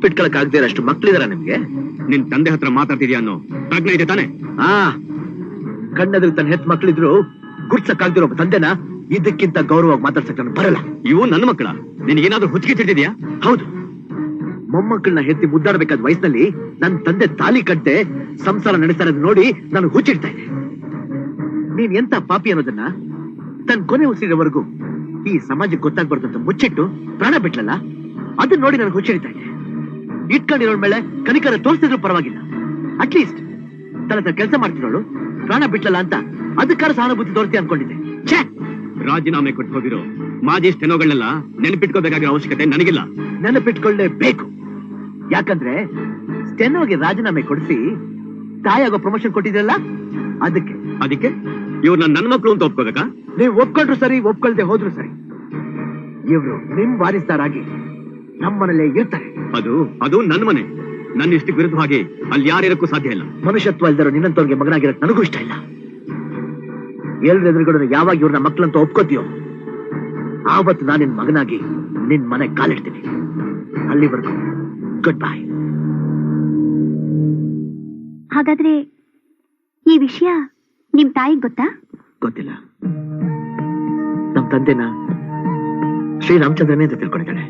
ನೆನ್ಪಿಟ್ಕೊಳಕ್ ಆಗದೆ ಅಷ್ಟು ಮಕ್ಳಿದಾರ ನಿಮ್ಗೆ? ನಿನ್ ತಂದೆ ಹತ್ರ ಮಾತಾಡ್ತಿದ್ಯಾ ಅನ್ನೋ ಪ್ರಜ್ಞೆ ಇದೆ ತಾನೆ? ಕಣ್ಣದ್ರಲ್ಲಿ ತನ್ನ ಹೆತ್ ಮಕ್ಳಿದ್ರು ಗುರ್ಸಕ್ಕಾಗ್ದಿರೋ ತಂದೆನ ಇದಕ್ಕಿಂತ ಗೌರವವಾಗಿ ಮಾತಾಡ್ಸಕ್ ನಾನು ಬರಲ್ಲ. ಇವು ನನ್ನ ಮಕ್ಕಳ, ನಿನಗೇನಾದ್ರೂ ಹುಚ್ಚಿಗೆ ತಿಳ್ದಿದ್ಯಾ? ಹೌದು, ಮೊಮ್ಮಕ್ಕಳನ್ನ ಹೆತ್ತಿ ಮುದ್ದಾಡಬೇಕಾದ ವಯಸ್ಸಿನಲ್ಲಿ ನನ್ನ ತಂದೆ ತಾಲಿ ಕಟ್ಟೆ ಸಂಸಾರ ನಡೆಸ್ತಾ ನೋಡಿ ನಾನು ಹುಚ್ಚಿಡ್ತಾ ಇದ್ದೆ. ನೀನ್ ಎಂತ ಪಾಪಿ ಅನ್ನೋದನ್ನ ತನ್ನ ಕೊನೆ ಉಸಿರಿವರೆಗೂ ಈ ಸಮಾಜಕ್ಕೆ ಗೊತ್ತಾಗ್ಬಾರ್ದು ಅಂತ ಮುಚ್ಚಿಟ್ಟು ಪ್ರಾಣ ಬಿಟ್ಲಲ್ಲ, ಅದನ್ನ ನೋಡಿ ನನಗೆ ಹುಚ್ಚಿಡ್ತಾ ಇದೆ. ಇಟ್ಕೊಂಡಿರೋಳ ಮೇಲೆ ಕನಿಕರ ತೋರಿಸಿದ್ರು ಪರವಾಗಿಲ್ಲ, ಅಟ್ಲೀಸ್ಟ್ ತನ್ನ ಕೆಲಸ ಮಾಡ್ತಿರೋಳು ಪ್ರಾಣ ಬಿಟ್ಲಲ್ಲ ಅಂತ ಅದಕ್ಕಾರ ಸಹಾನುಭೂತಿ ತೋರಿಸ್ತಿ ಅನ್ಕೊಂಡಿದ್ದೆ. ರಾಜೀನಾಮೆ ಕೊಟ್ಟು ಹೋಗಿರೋ ಮಾಜಿ ಸ್ಟೆನೋಗಳನ್ನೆಲ್ಲ ನೆನಪಿಟ್ಕೋಬೇಕಾಗಿರೋ ಅವಶ್ಯಕತೆ ನನಗಿಲ್ಲ. ನೆನಪಿಟ್ಕೊಳ್ಳೇಬೇಕು. ಯಾಕಂದ್ರೆ ಸ್ಟೆನೋಗೆ ರಾಜೀನಾಮೆ ಕೊಡಿಸಿ ತಾಯಾಗೋ ಪ್ರಮೋಷನ್ ಕೊಟ್ಟಿದ್ರಲ್ಲ, ಅದಕ್ಕೆ ಇವ್ರು ನನ್ನ ಮಕ್ಕಳು ಅಂತ ಒಪ್ಕೋಬೇಕಾ? ನೀವು ಒಪ್ಕೊಂಡ್ರು ಸರಿ, ಒಪ್ಕೊಳ್ದೆ ಹೋದ್ರು ಸರಿ, ಇವ್ರು ನಿಮ್ ವಾರಿಸ್ತಾರಾಗಿ ನಮ್ಮನೇಲೇ ಇರ್ತಾರೆ. ಅದು ನನ್ನ ಮನೆ. ನನ್ನ ಇಷ್ಟಕ್ಕೆ ವಿರುದ್ಧವಾಗಿ ಅಲ್ಲಿ ಯಾರಿರಕ್ಕೂ ಸಾಧ್ಯ ಇಲ್ಲ. ಮನುಷ್ಯತ್ವ ಇಲ್ದಾರೋ ನಿನ್ನಂತವ್ರಿಗೆ ಮಗನಾಗಿರಕ್ ನನಗೂ ಇಷ್ಟ ಇಲ್ಲ. ಎಲ್ರ ಎದುರುಗಡೆ ಯಾವಾಗ ಇವ್ರನ್ನ ಮಕ್ಕಳಂತ ಒಪ್ಕೋತೀಯೋ ಆವತ್ತು ನಾನು ನಿನ್ ಮಗನಾಗಿ ನಿನ್ ಮನೆ ಕಾಲಿಡ್ತೀನಿ. ಅಲ್ಲಿವರೆಗೂ ಗುಡ್ ಬೈ. ಹಾಗಾದ್ರೆ ಈ ವಿಷಯ ನಿಮ್ ತಾಯಿಗೆ ಗೊತ್ತಾ? ಗೊತ್ತಿಲ್ಲ. ನಮ್ ತಂದೆನ ಶ್ರೀರಾಮಚಂದ್ರನೇ ಅಂತ ತಿಳ್ಕೊಂಡಿದ್ದಾಳೆ.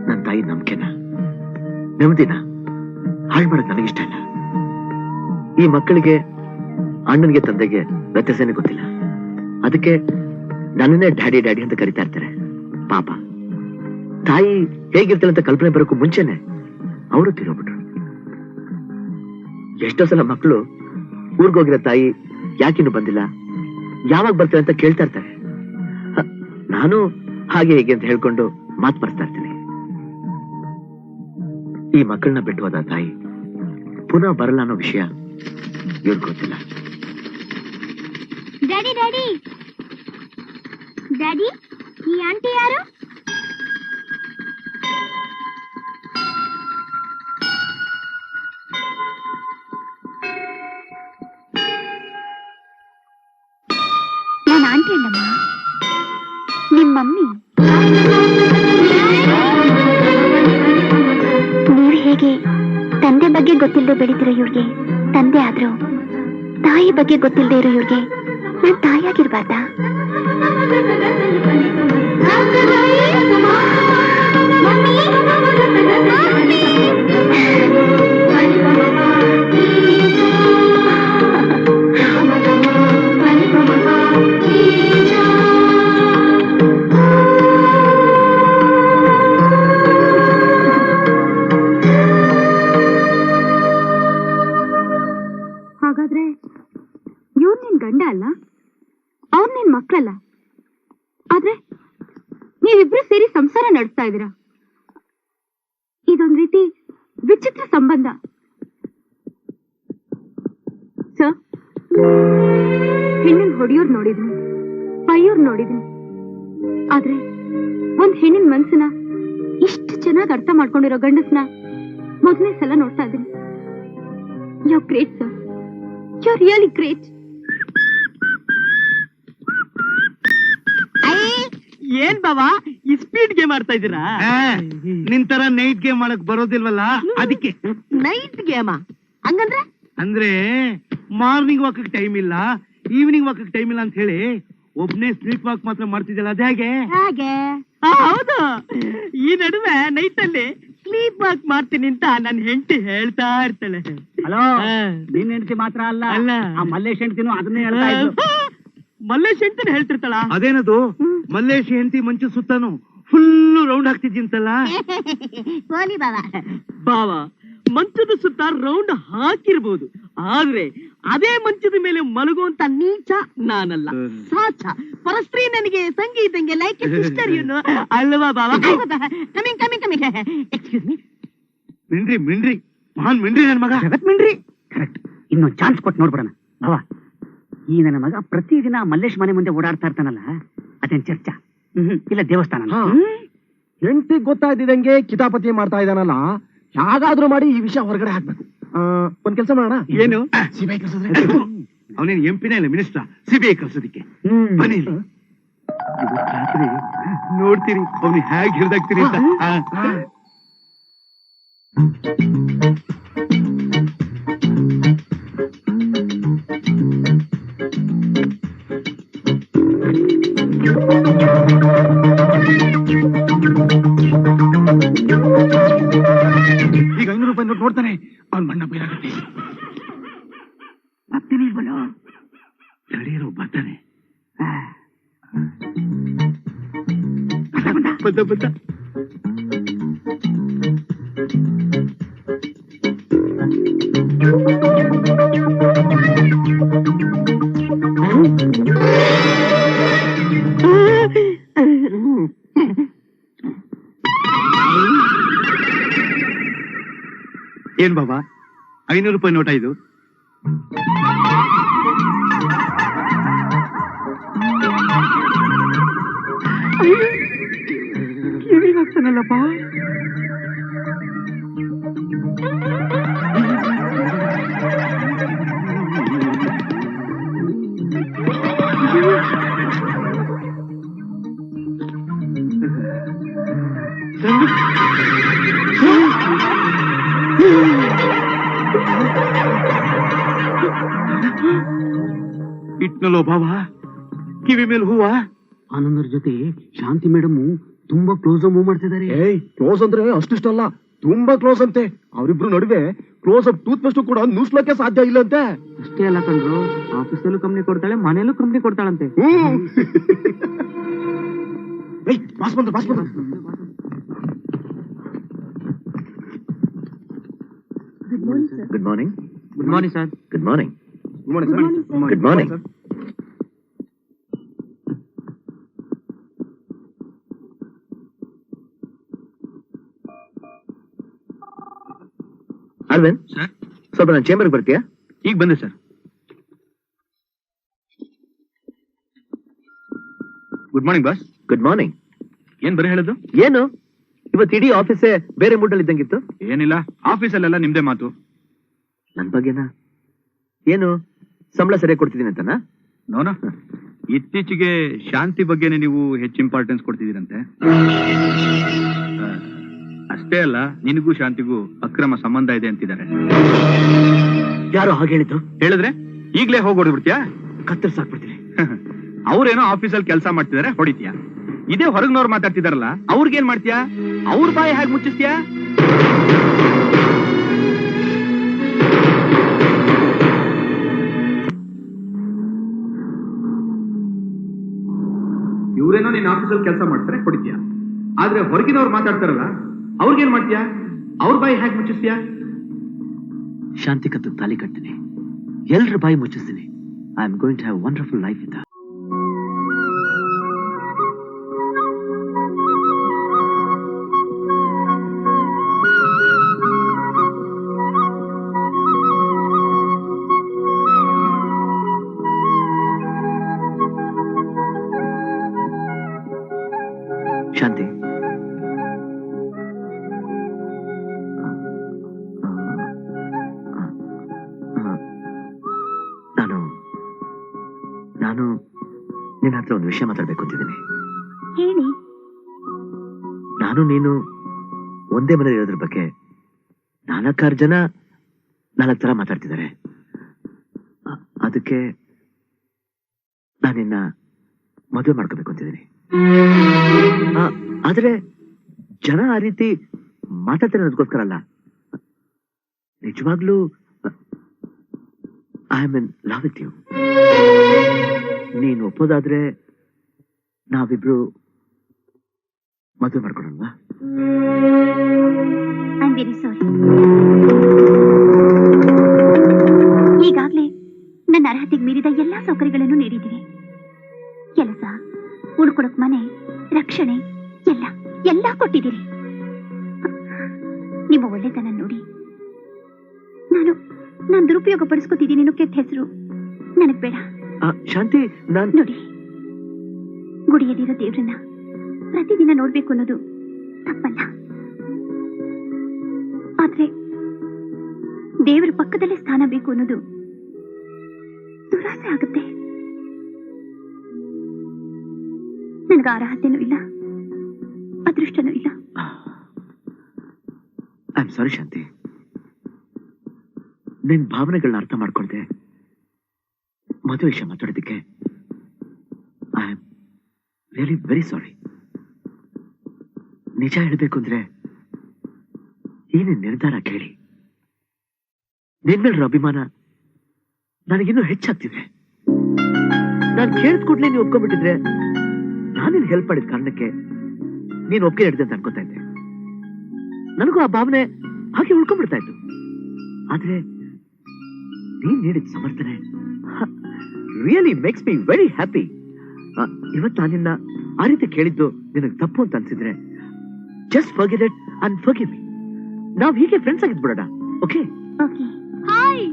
ನನ್ನ ತಾಯಿ ನಂಬಿಕೆನ ನೆಮ್ಮದಿನ ಹಾಳು ಮಾಡಕ್ ನನಗಿಷ್ಟ ಇಲ್ಲ. ಈ ಮಕ್ಕಳಿಗೆ ಅಣ್ಣನಿಗೆ ತಂದೆಗೆ ವ್ಯತ್ಯಾಸನೇ ಗೊತ್ತಿಲ್ಲ. ಅದಕ್ಕೆ ನನ್ನನ್ನೇ ಡ್ಯಾಡಿ ಡ್ಯಾಡಿ ಅಂತ ಕರಿತಾ ಇರ್ತಾರೆ. ಪಾಪ ತಾಯಿ ಹೇಗಿರ್ತಾಳೆ ಅಂತ ಕಲ್ಪನೆ ಬರೋಕ್ಕೂ ಮುಂಚೆನೆ ಅವರು ತಿರೋಗ್ಬಿಟ್ರು. ಎಷ್ಟೋ ಸಲ ಮಕ್ಕಳು ಊರ್ಗೋಗಿರೋ ತಾಯಿ ಯಾಕಿನ್ನು ಬಂದಿಲ್ಲ, ಯಾವಾಗ ಬರ್ತಾರೆ ಅಂತ ಕೇಳ್ತಾ ಇರ್ತಾರೆ. ನಾನು ಹಾಗೆ ಹೇಗೆ ಅಂತ ಹೇಳ್ಕೊಂಡು ಮಾತು ಬರ್ತಾ ಇರ್ತೀನಿ. ಈ ಮಕ್ಕಳನ್ನ ಬಿಟ್ಟು ಹೋದ ತಾಯಿ ಪುನಃ ಬರಲ್ಲ ಅನ್ನೋ ವಿಷಯ ಇವ್ರಿಗೆ ಗೊತ್ತಿಲ್ಲ. ಡ್ಯಾಡಿ ಡ್ಯಾಡಿ ಡ್ಯಾಡಿ, ಈ ಆಂಟಿ ಯಾರು? ನಾನು ಆಂಟಿ ಅಲ್ಲಮ್ಮ, ನಿಮ್ಮ ಮಮ್ಮಿ. ನೀವು ಹೇಗೆ ತಂದೆ ಬಗ್ಗೆ ಗೊತ್ತಿಲ್ಲದೆ ಬೆಳೀತಿರೋ ಇವ್ರಿಗೆ ತಂದೆ ಆದ್ರೂ ತಾಯಿ ಬಗ್ಗೆ ಗೊತ್ತಿಲ್ಲದೆ ಇರೋ ಇವ್ರಿಗೆ ನಾನ್ ತಾಯಿಯಾಗಿರ್ಬಾರ್ದಾ? ಹಾಗಾದ್ರೆ ಇವ್ರು ನಿನ್ ಗಂಡ ಅಲ್ಲ, ಅವ್ರು ನಿನ್ ಮಕ್ಕಳಲ್ಲ. ಆದ್ರೆ ನೀವಿಬ್ರು ಸೇರಿ ಸಂಸಾರ ನಡೆಸ್ತಾ ಇದ್ದೀರಾ. ಇದೊಂದ್ ರೀತಿ ವಿಚಿತ್ರ ಸಂಬಂಧ. ಸರ್, ಹೆಣ್ಣಿನ ಹೊಡಿಯೋರ್ ನೋಡಿದ್ನಿ, ಬೈಯೋರ್ ನೋಡಿದ್ನಿ. ಆದ್ರೆ ಒಂದ್ ಹೆಣ್ಣಿನ ಮನ್ಸನ್ನ ಇಷ್ಟು ಚೆನ್ನಾಗಿ ಅರ್ಥ ಮಾಡ್ಕೊಂಡಿರೋ ಗಂಡಸ್ನ ಮೊದಲನೇ ಸಲ ನೋಡ್ತಾ ಇದ್ದೀನಿ. You are great sir, you are really great. ಏನ್ ಬಾಬಾ ಈ ಸ್ಪೀಡ್ ಗೇಮ್ ಆಡ್ತಾ ಇದ್ದೀರಾ? ನಿಂತರ ನೈಟ್ ಗೇಮ್ ಮಾಡಕ್ ಬರೋದಿಲ್ವಲ್ಲ, ಅದಕ್ಕೆ. ನೈಟ್ ಗೇಮಾ? ಹಂಗಂದ್ರೆ? ಅಂದ್ರೆ ಮಾರ್ನಿಂಗ್ ವಾಕ್ ಟೈಮ್ ಇಲ್ಲ, ಈವ್ನಿಂಗ್ ವಾಕ್ ಟೈಮ್ ಇಲ್ಲ ಅಂತ ಹೇಳಿ ಒಬ್ನೇ ಸ್ಲೀಪ್ ವಾಕ್ ಮಾತ್ರ ಮಾಡ್ತಿದ್ದಲ್ಲ, ಅದ ಹೇಗೆ? ಹೌದು. ಈ ನಡುವೆ ನೈಟ್ ಅಲ್ಲಿ ಸ್ಲೀಪ್ ವಾಕ್ ಮಾಡ್ತೀನಿ ಅಂತ ನನ್ ಹೆಂಡತಿ ಹೇಳ್ತಾ ಇರ್ತಾಳೆ. ಹಲೋ, ನಿನ್ ಹೆಂಡತಿ ಮಾತ್ರ ಅಲ್ಲ, ಆ ಮಲ್ಲೇಶ್ ಹೆಂಡತಿನೂ ಅದನ್ನೇ ಹೇಳ್ತಾ ಇದ್ರು. ಮಲ್ಲೇಶ್ ಹೆಂಡತಿನ ಹೇಳ್ತಿರ್ತಾಳ? ಅದೇನದು ಮಲ್ಲೇಶ್ ಹೆಂಡತಿ ಮಂಚು ಸುತ್ತಾನು ಫುಲ್ ರೌಂಡ್ ಹಾಕ್ತಿದ್ದಿಂತಲ್ಲ. ಬಾವಾ, ಮಂಚದ ಸುತ್ತ ರೌಂಡ್ ಹಾಕಿರ್ಬೋದು, ಆದ್ರೆ ಅದೇ ಮಂಚದ ಮೇಲೆ ಮಲಗುವಂತ ನೀಚ ನಾನಲ್ಲ, ಸಾಚ ಪರಸ್ತ್ರೀ. ನನಗೆ ಸಂಗೀತಂಗೆ ಲೈಕ್ ಸಿಸ್ಟರ್ ಏನು ಅಲ್ವಾ ಬಾವಾ? Coming coming coming. Excuse me. ಮಿಂಡ್ರಿ ಮಿಂಡ್ರಿ, ಮಹಾನ್ ಮಿಂಡ್ರಿ ನನ್ ಮಗ. ಜಗತ್ ಮಿಂಡ್ರಿ. ಕರೆಕ್ಟ್. ಇನ್ನೊಂದು ಚಾನ್ಸ್ ಕೊಟ್ಟು ನೋಡ್ಬಿಡೋಣ. ಬಾವಾ, ಈ ನನ್ನ ಮಗ ಪ್ರತಿದಿನ ಮಲ್ಲೇಶ್ ಮನೆ ಮುಂದೆ ಓಡಾಡ್ತಾ ಇರ್ತಾನಲ್ಲ, ಅದೇನ್ ಚರ್ಚಾ ಇಲ್ಲ ದೇವಸ್ಥಾನ? ಹೆಂಡತಿ ಗೊತ್ತಾಯ್ತಿದಂಗೆ ಕಿತಾಪತಿ ಮಾಡ್ತಾ ಇದ್ದಾನಲ್ಲ, ಯಾಗಾದ್ರೂ ಮಾಡಿ ಈ ವಿಷಯ ಹೊರಗಡೆ ಹಾಕ್ಬೇಕು. ಒಂದ್ ಕೆಲಸ ಮಾಡೋಣ. ಏನು? ಸಿಬಿಐ ಅವನೇನು ಎಂಪಿನೇ ಇಲ್ಲ, ಮಿನಿಸ್ಟರ್. ಸಿಬಿಐ ಕಳ್ಸೋದಿಕ್ಕೆ ಬನ್ನಿ. ರಾತ್ರಿ ನೋಡ್ತೀರಿ ಅವನು ಹೇಗೆ ಹಿಡ್ದಾಗ್ತೀರಿ ಅಂತ. ಈಗ 500 ರೂಪಾಯಿ ನೋಟ್ ನೋಡ್ತಾನೆ, ಅವ್ನ್ ಮಣ್ಣ ಬೈರಾಗತ್ತೆ. ಮತ್ತೆ ನೀಲ್ವಲ್ಲ ತಡೀರು, ಬರ್ತಾನೆ. ಬಂದ ಏನ್ ಬಾಬಾ 500 ರೂಪಾಯಿ ನೋಟ ಇದು? ಕಿವಿಗಾಗ್ತಾನಲ್ಲಪ್ಪ. ಇಟ್ನಲ್ಲೋ ಬಾಬಾ ಕಿವಿ ಮೇಲೆ ಹೂವ. ಆನಂದರ ಜೊತೆ ಶಾಂತಿ ಮೇಡಮ್ ತುಂಬಾ ಕ್ಲೋಸ್ ಮೂವ್ ಮಾಡ್ತಿದ್ದಾರೆ. ಏಯ್, ಕ್ಲೋಸ್ ಅಂದ್ರೆ ಅಷ್ಟಿಷ್ಟಲ್ಲ, ತುಂಬಾ ಕ್ಲೋಸ್ ಅಂತೆ. ಅವರಿಬ್ರು ನಡುವೆ ಕ್ಲೋಸ್ ಅಪ್ ಟೂತ್ ಪೇಸ್ಟ್ ಕೂಡ ನುಸ್ಲಕ್ಕೆ ಸಾಧ್ಯ ಇಲ್ಲಂತೆ. ಅಷ್ಟೇ ಅಲ್ಲ ಕಣ್ರು, ಆಫೀಸಲ್ಲೂ ಕಂಪ್ನಿ ಕೊಡ್ತಾಳೆ, ಮನೆಯಲ್ಲೂ ಕಂಪ್ನಿ ಕೊಡ್ತಾಳಂತೆ. ಏಯ್, ಬಾಸ್ ಬಂದ್ರು. Good morning. Good morning sir. Good morning. Good morning. Aravind, sir, ಸ್ವಲ್ಪ ನನ್ನ ಚೇಂಬರ್ಗೆ ಬರ್ತೀಯಾ? ಈಗ ಬಂದೆ sir. Good morning boss. Good morning. ಏನ್ ಬರೀ ಹೇಳೋದು? ಏನು ಇವತ್ತು ಇಡೀ ಆಫೀಸೇ ಬೇರೆ ಮೂಡಲ್ಲಿ ಇದ್ದಂಗಿತ್ತು? ಏನಿಲ್ಲ, ಆಫೀಸಲ್ಲೆಲ್ಲ ನಿಮ್ದೇ ಮಾತು. ನನ್ ಬಗ್ಗೆನಾ? ಏನು ಸಂಬಳ ಸರಿಯಾಗಿ ಕೊಡ್ತಿದ್ದೀನಿ ಅಂತನಾ? ನೋನ ಇತ್ತೀಚೆಗೆ ಶಾಂತಿ ಬಗ್ಗೆನೇ ನೀವು ಹೆಚ್ಚು ಇಂಪಾರ್ಟೆನ್ಸ್ ಕೊಡ್ತಿದ್ದೀರಂತೆ. ಅಷ್ಟೇ ಅಲ್ಲ, ನಿನಗೂ ಶಾಂತಿಗೂ ಅಕ್ರಮ ಸಂಬಂಧ ಇದೆ ಅಂತಿದ್ದಾರೆ. ಯಾರೋ ಹಾಗೆ ಹೇಳಿದ್ದು? ಹೇಳಿದ್ರೆ ಈಗ್ಲೇ ಹೋಗಿ ಹೊಡೆದ್ಬಿಡ್ತೀಯಾ? ಕತ್ತರಿಸಾಕ್ಬಿಡ್ತೀನಿ. ಅವ್ರೇನೋ ಆಫೀಸಲ್ಲಿ ಕೆಲಸ ಮಾಡ್ತಿದಾರೆ, ಹೊಡಿತೀಯಾ? ಇದೇ ಹೊರಗ್ನವ್ರು ಮಾತಾಡ್ತಿದಾರಲ್ಲ, ಅವ್ರಿಗೇನ್ ಮಾಡ್ತೀಯಾ? ಅವ್ರ ಬಾಯಿ ಹೇಗೆ ಮುಚ್ಚಿಸ್ತೀಯಾ? ಇವ್ರೇನೋ ನಿನ್ನ ಆಫೀಸಲ್ಲಿ ಕೆಲಸ ಮಾಡ್ತಾರೆ, ಹೊಡಿತೀಯಾ? ಆದ್ರೆ ಹೊರಗಿನವ್ರು ಮಾತಾಡ್ತಾರಲ್ಲ, ಅವ್ರಿಗೇನ್ ಮಾಡ್ತೀಯಾ? ಅವ್ರ ಬಾಯಿ ಹೇಗೆ ಮುಚ್ಚಿಸ್ತೀಯಾ? ಶಾಂತಿ ಕತ್ತು ತಾಲಿ ಕಟ್ತೀನಿ, ಎಲ್ರ ಬಾಯಿ ಮುಚ್ಚಿಸ್ತೀನಿ. I am going to have wonderful life with her. Shanti, ನಾನು ನಿನ್ನ ಹತ್ರ ಒಂದು ವಿಷಯ ಮಾತಾಡ್ಬೇಕು ಅಂತಿದ್ದೀನಿ. ಹೇಳಿ. ನಾನು ನೀನು ಒಂದೇ ಮನೆ ಇರೋದ್ರ ಬಗ್ಗೆ 4-6 ಜನ 4 ತರ ಮಾತಾಡ್ತಿದ್ದಾರೆ. ಅದಕ್ಕೆ ನಾನು ನಿನ್ನ ಮದುವೆ ಮಾಡ್ಕೋಬೇಕು ಅಂತಿದ್ದೀನಿ. ಆದ್ರೆ ಜನ ಆ ರೀತಿ ಮಾತಾಡ್ತಾರೆ ಅನ್ನೋದಕ್ಕೋಸ್ಕರ ಅಲ್ಲ, ನಿಜವಾಗ್ಲೂ I am in love with you. ನೀನು ಒಪ್ಪೋದಾದ್ರೆ ನಾವಿಬ್ರು ಮದುವೆ ಮಾಡ್ಕೊಳಲ್ವಾ? I am very sorry. ಈಗಾಗ್ಲೇ ನನ್ನ ಅರ್ಹತೆಗೆ ಮೀರಿದ ಎಲ್ಲಾ ಸೌಕರ್ಯಗಳನ್ನು ನೀಡಿದ್ದೀರಿ. ಕೆಲಸ, ಉಳ್ಕೊಳಕ್ ಮನೆ, ರಕ್ಷಣೆ ಎಲ್ಲ ಕೊಟ್ಟಿದ್ದೀರಿ. ನಿಮ್ಮ ಒಳ್ಳೆತನ ನೋಡಿ ನಾನು ದುರುಪಯೋಗ ಪಡಿಸ್ಕೊತಿದ್ದೀನಿ ಅನ್ನೋ ಕೆಟ್ಟ ಹೆಸರು ನನಗ್ ಬೇಡ. ಶಾಂತಿ, ನೋಡಿ, ಗುಡಿಯಲ್ಲಿರೋ ದೇವ್ರನ್ನ ಪ್ರತಿದಿನ ನೋಡ್ಬೇಕು ಅನ್ನೋದು ತಪ್ಪಲ್ಲ. ಆದ್ರೆ ದೇವರ ಪಕ್ಕದಲ್ಲೇ ಸ್ಥಾನ ಬೇಕು ಅನ್ನೋದು ದುರಾಸೆ ಆಗುತ್ತೆ. ನನಗೆ ಅರ್ಹತೆನೂ ಇಲ್ಲ, ಅದೃಷ್ಟನೂ ಇಲ್ಲ. ಐ ಆಮ್ ಸಾರಿ ಶಾಂತಿ. ನಿನ್ ಭಾವನೆಗಳನ್ನ ಅರ್ಥ ಮಾಡ್ಕೊಳ್ದೆ ಮದುವೆ ವಿಷಯ ಮಾತಾಡೋದಕ್ಕೆ I am really very sorry. ನಿಜ ಹೇಳ್ಬೇಕು ಅಂದ್ರೆ ಈ ನಿನ್ ನಿರ್ಧಾರ ಕೇಳಿ ನಿನ್ಮೇಲಿರೋ ಅಭಿಮಾನ ನನಗಿನ್ನೂ ಹೆಚ್ಚಾಗ್ತಿದೆ. ನಾನು ಕೇಳಿದ ಕೂಡಲೇ ನೀವು ಒಪ್ಕೊಂಡ್ಬಿಟ್ಟಿದ್ರೆ ನಾನು ಹೆಲ್ಪ್ ಮಾಡಿದ ಕಾರಣಕ್ಕೆ ನೀನು ಒಪ್ಪಿಗೆ ಹಿಡಿದೆ ಅಂತ ಅನ್ಕೋತಾ ಇದ್ದೆ. ನನಗೂ ಆ ಭಾವನೆ ಹಾಗೆ ಉಳ್ಕೊಂಡ್ಬಿಡ್ತಾ ಇತ್ತು. ಆದ್ರೆ ನೀನ್ ನೀಡಿದ ಸಮರ್ಥನೆ really makes me very happy. ಇವತ್ತು ನಾನಿನ್ನ ಆ ರೀತಿ ಕೇಳಿದ್ದು ನಿನಗೆ ತಪ್ಪು ಅಂತ ಅನ್ಸಿದ್ರೆ just forget it and forgive me. ನಾವ್ ಹೀಗೆ ಫ್ರೆಂಡ್ಸ್ ಆಗಿದ್ಬಿಡೋಣ. ಓಕೆ? ಹಾಯ್,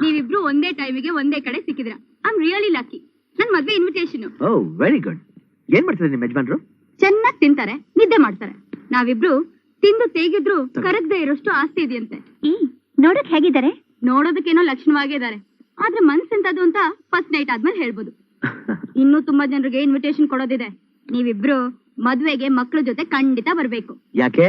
ನೀವಿಬ್ರು ಒಂದೇ ಟೈಮಿಗೆ ಒಂದೇ ಕಡೆ ಸಿಕ್ಕಿದ್ರ. I am really lucky. ನನ್ ಮದ್ವೆ ಇನ್ವಿಟೇಷನ್. ಓ ವೆರಿ ಗುಡ್. ಏನ್ ಮಾಡ್ತಿದ್ದಾರೆ ನಿಮ್ಮ ಯಜಮಾನ್ರು? ಚೆನ್ನಾಗಿ ತಿಂತಾರೆ, ನಿದ್ದೆ ಮಾಡ್ತಾರೆ. ನಾವಿಬ್ರು ತಿಂದು ತೇಗಿದ್ರು ಕರಗದೆ ಇರೋಷ್ಟು ಆಸ್ತಿ ಇದೆಯಂತೆ. ನೋಡಕ್ ಹೇಗಿದ್ದಾರೆ? ನೋಡೋದಕ್ಕೇನೋ ಲಕ್ಷಣವಾಗಿದ್ದಾರೆ, ಆದ್ರೆ ಮನ್ಸೆಂತದು ಅಂತ ಫಸ್ಟ್ ನೈಟ್ ಆದ್ಮೇಲೆ ಹೇಳ್ಬೋದು. ಇನ್ನೂ ತುಂಬಾ ಜನರಿಗೆ ಇನ್ವಿಟೇಷನ್ ಕೊಡೋದಿದೆ. ನೀವಿಬ್ರು ಮದ್ವೆಗೆ ಮಕ್ಳ ಜೊತೆ ಖಂಡಿತ ಬರ್ಬೇಕು. ಯಾಕೆ?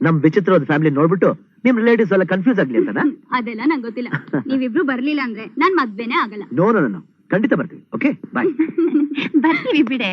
ನಮ್ ವಿಚಿತ್ರವಾದ ಫ್ಯಾಮಿಲಿ ನೋಡ್ಬಿಟ್ಟು ನಿಮ್ ರಿಲೇಟಿವ್ಸ್ ಎಲ್ಲ ಕನ್ಫ್ಯೂಸ್ ಆಗ್ಲಿ ಅಂತ? ಅದೆಲ್ಲ ನಂಗೆ ಗೊತ್ತಿಲ್ಲ. ನೀವಿಬ್ರು ಬರ್ಲಿಲ್ಲ ಅಂದ್ರೆ ನಾನ್ ಮದ್ವೆನೇ ಆಗಲ್ಲ. ನೋ ನೋ ನೋ, ಖಂಡಿತ ಬರ್ತೀವಿ. Okay bye. ಬರ್ತೀವಿ ಬಿಡೆ.